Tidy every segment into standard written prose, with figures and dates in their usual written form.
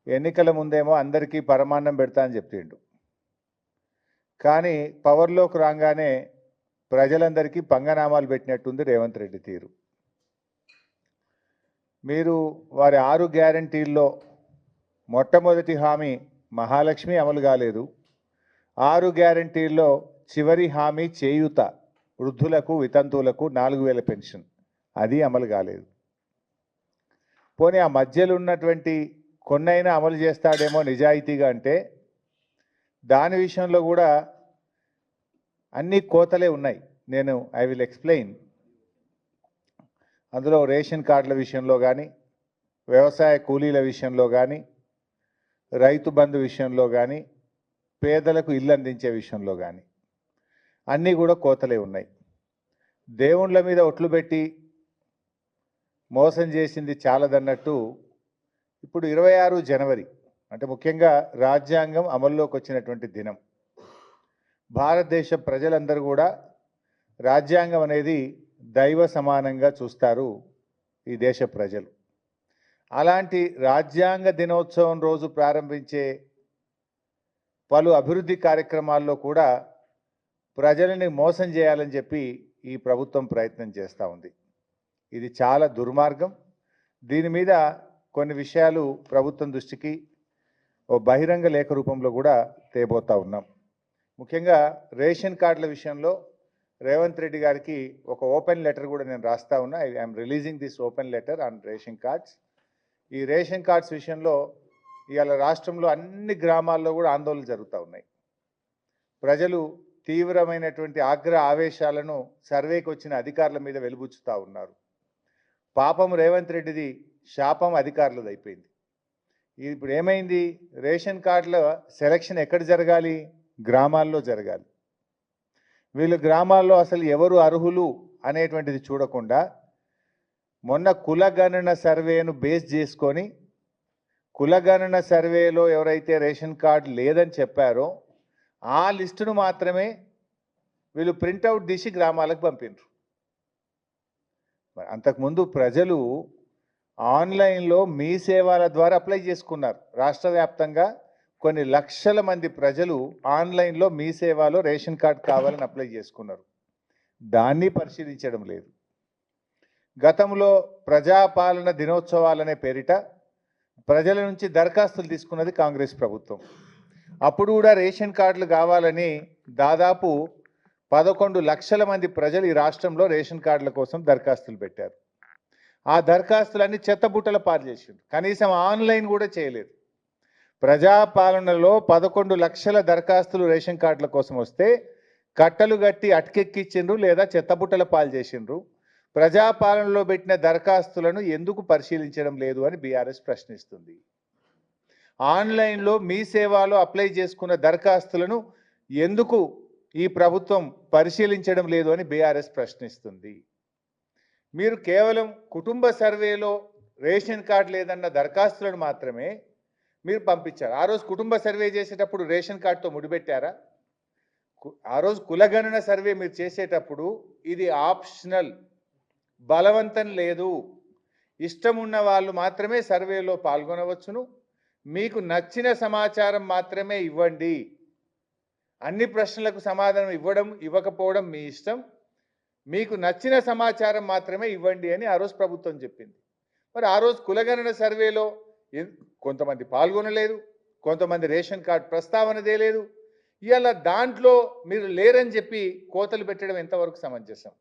ఎన్నికల ముందేమో అందరికీ పరమాన్నం పెడతా అని చెప్పిండు. కానీ పవర్లోకి రాగానే ప్రజలందరికీ పంగనామాలు పెట్టినట్టుంది రేవంత్ రెడ్డి తీరు. మీరు వారి 6 గ్యారంటీల్లో మొట్టమొదటి హామీ మహాలక్ష్మి అమలు కాలేదు. 6 గ్యారంటీల్లో చివరి హామీ చేయూత, వృద్ధులకు వితంతువులకు 4000 పెన్షన్, అది అమలు కాలేదు. పోనీ ఆ మధ్యలో ఉన్నటువంటి కొన్నైనా అమలు చేస్తాడేమో నిజాయితీగా అంటే దాని విషయంలో కూడా అన్ని కోతలే ఉన్నాయి. I will explain. అందులో రేషన్ కార్డుల విషయంలో కానీ, వ్యవసాయ కూలీల విషయంలో కానీ, రైతు బంధు విషయంలో కానీ, పేదలకు ఇల్లు అందించే విషయంలో కానీ అన్నీ కూడా కోతలే ఉన్నాయి. దేవుళ్ళ మీద ఒట్లు పెట్టి మోసం చేసింది చాలదన్నట్టు ఇప్పుడు 26 జనవరి అంటే ముఖ్యంగా రాజ్యాంగం అమల్లోకి వచ్చినటువంటి దినం. భారతదేశ ప్రజలందరూ కూడా రాజ్యాంగం అనేది దైవ సమానంగా చూస్తారు ఈ దేశ ప్రజలు. అలాంటి రాజ్యాంగ దినోత్సవం రోజు ప్రారంభించే పలు అభివృద్ధి కార్యక్రమాల్లో కూడా ప్రజలని మోసం చేయాలని చెప్పి ఈ ప్రభుత్వం ప్రయత్నం చేస్తూ ఉంది. ఇది చాలా దుర్మార్గం. దీని మీద కొన్ని విషయాలు ప్రభుత్వం దృష్టికి ఓ బహిరంగ లేఖ రూపంలో కూడా తేబోతా ఉన్నాం. ముఖ్యంగా రేషన్ కార్డుల విషయంలో రేవంత్ రెడ్డి గారికి ఒక ఓపెన్ లెటర్ కూడా నేను రాస్తా ఉన్నా. I'm releasing this open letter on ration cards. ఈ రేషన్ కార్డ్స్ విషయంలో ఇవాళ రాష్ట్రంలో అన్ని గ్రామాల్లో కూడా ఆందోళనలు జరుగుతూ ఉన్నాయి. ప్రజలు తీవ్రమైనటువంటి ఆవేశాలను సర్వేకి వచ్చిన అధికారుల మీద వెలుబుచ్చుతూ ఉన్నారు. పాపం రేవంత్ రెడ్డిది, శాపం అధికారులది అయిపోయింది. ఇప్పుడు ఏమైంది? రేషన్ కార్డుల సెలక్షన్ ఎక్కడ జరగాలి? గ్రామాల్లో జరగాలి. వీళ్ళు గ్రామాల్లో అసలు ఎవరు అర్హులు అనేటువంటిది చూడకుండా మొన్న కులగణన సర్వేను బేస్ చేసుకొని కులగణన సర్వేలో ఎవరైతే రేషన్ కార్డు లేదని చెప్పారో ఆ లిస్టును మాత్రమే వీళ్ళు ప్రింటౌట్ తీసి గ్రామాలకు పంపినారు. అంతకుముందు ప్రజలు ఆన్లైన్లో మీ సేవల ద్వారా అప్లై చేసుకున్నారు. రాష్ట్ర వ్యాప్తంగా కొన్ని లక్షల మంది ప్రజలు ఆన్లైన్లో మీ సేవలో రేషన్ కార్డు కావాలని అప్లై చేసుకున్నారు. దాన్ని పరిశీలించడం లేదు. గతంలో ప్రజాపాలన దినోత్సవాలనే పేరిట ప్రజల నుంచి దరఖాస్తులు తీసుకున్నది కాంగ్రెస్ ప్రభుత్వం. అప్పుడు కూడా రేషన్ కార్డులు కావాలని దాదాపు 11 లక్షల మంది ప్రజలు ఈ రాష్ట్రంలో రేషన్ కార్డుల కోసం దరఖాస్తులు పెట్టారు. ఆ దరఖాస్తులన్నీ చెత్తబుట్టల పాలు చేసిండ్రు. కనీసం ఆన్లైన్ కూడా చేయలేదు. ప్రజాపాలనలో 11 లక్షల దరఖాస్తులు రేషన్ కార్డుల కోసం వస్తే కట్టలు కట్టి అటకెక్కిచ్చిండ్రు లేదా చెత్తబుట్టల పాలు చేసిండ్రు. ప్రజాపాలనలో పెట్టిన దరఖాస్తులను ఎందుకు పరిశీలించడం లేదు అని బీఆర్ఎస్ ప్రశ్నిస్తుంది. ఆన్లైన్లో మీ సేవలో అప్లై చేసుకున్న దరఖాస్తులను ఎందుకు ఈ ప్రభుత్వం పరిశీలించడం లేదు అని బీఆర్ఎస్ ప్రశ్నిస్తుంది. మీరు కేవలం కుటుంబ సర్వేలో రేషన్ కార్డు లేదన్న దరఖాస్తులను మాత్రమే మీరు పంపించారు. ఆ రోజు కుటుంబ సర్వే చేసేటప్పుడు రేషన్ కార్డుతో ముడిపెట్టారా? ఆ రోజు కులగణన సర్వే మీరు చేసేటప్పుడు ఇది ఆప్షనల్, బలవంతం లేదు. ఇష్టం ఉన్న వాళ్ళు మాత్రమే సర్వేలో పాల్గొనవచ్చును. మీకు నచ్చిన సమాచారం మాత్రమే ఇవ్వండి. అన్ని ప్రశ్నలకు సమాధానం ఇవ్వకపోవడం మీ ఇష్టం. మీకు నచ్చిన సమాచారం మాత్రమే ఇవ్వండి అని ఆ రోజు ప్రభుత్వం చెప్పింది. మరి ఆ రోజు కులగణన సర్వేలో కొంతమంది పాల్గొనలేదు, కొంతమంది రేషన్ కార్డు ప్రస్తావన తేలేదు. ఇవాళ దాంట్లో మీరు లేరని చెప్పి కోతలు పెట్టడం ఎంతవరకు సమంజసం?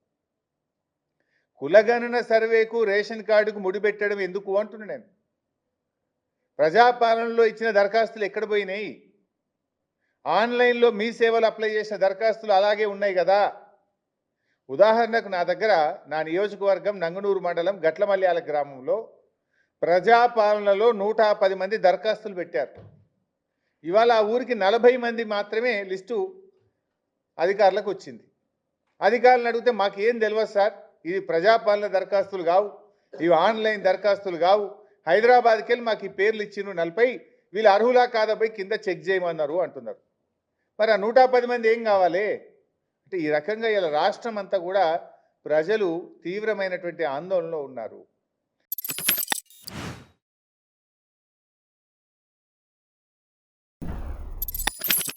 కులగణన సర్వేకు రేషన్ కార్డుకు ముడిపెట్టడం ఎందుకు అంటున్నా నేను. ప్రజాపాలనలో ఇచ్చిన దరఖాస్తులు ఎక్కడ పోయినాయి? ఆన్లైన్లో మీ సేవలు అప్లై చేసిన దరఖాస్తులు అలాగే ఉన్నాయి కదా. ఉదాహరణకు నా దగ్గర నా నియోజకవర్గం నంగనూరు మండలం గట్లమల్యాల గ్రామంలో ప్రజాపాలనలో 110 మంది దరఖాస్తులు పెట్టారు. ఇవాళ ఆ ఊరికి 40 మంది మాత్రమే లిస్టు అధికారులకు వచ్చింది. అధికారులను అడిగితే మాకేం తెలియదు సార్, ఇది ప్రజాపాలన దరఖాస్తులు కావు, ఇవి ఆన్లైన్ దరఖాస్తులు కావు, హైదరాబాద్కి వెళ్ళి మాకు ఈ పేర్లు ఇచ్చిండ్రు 40, వీళ్ళు అర్హులా కాదా పోయి కింద చెక్ చేయమన్నారు అంటున్నారు. మరి ఆ 110 మంది ఏం కావాలి అంటే ఈ రకంగా ఇలా రాష్ట్రం అంతా కూడా ప్రజలు తీవ్రమైనటువంటి ఆందోళనలో ఉన్నారు.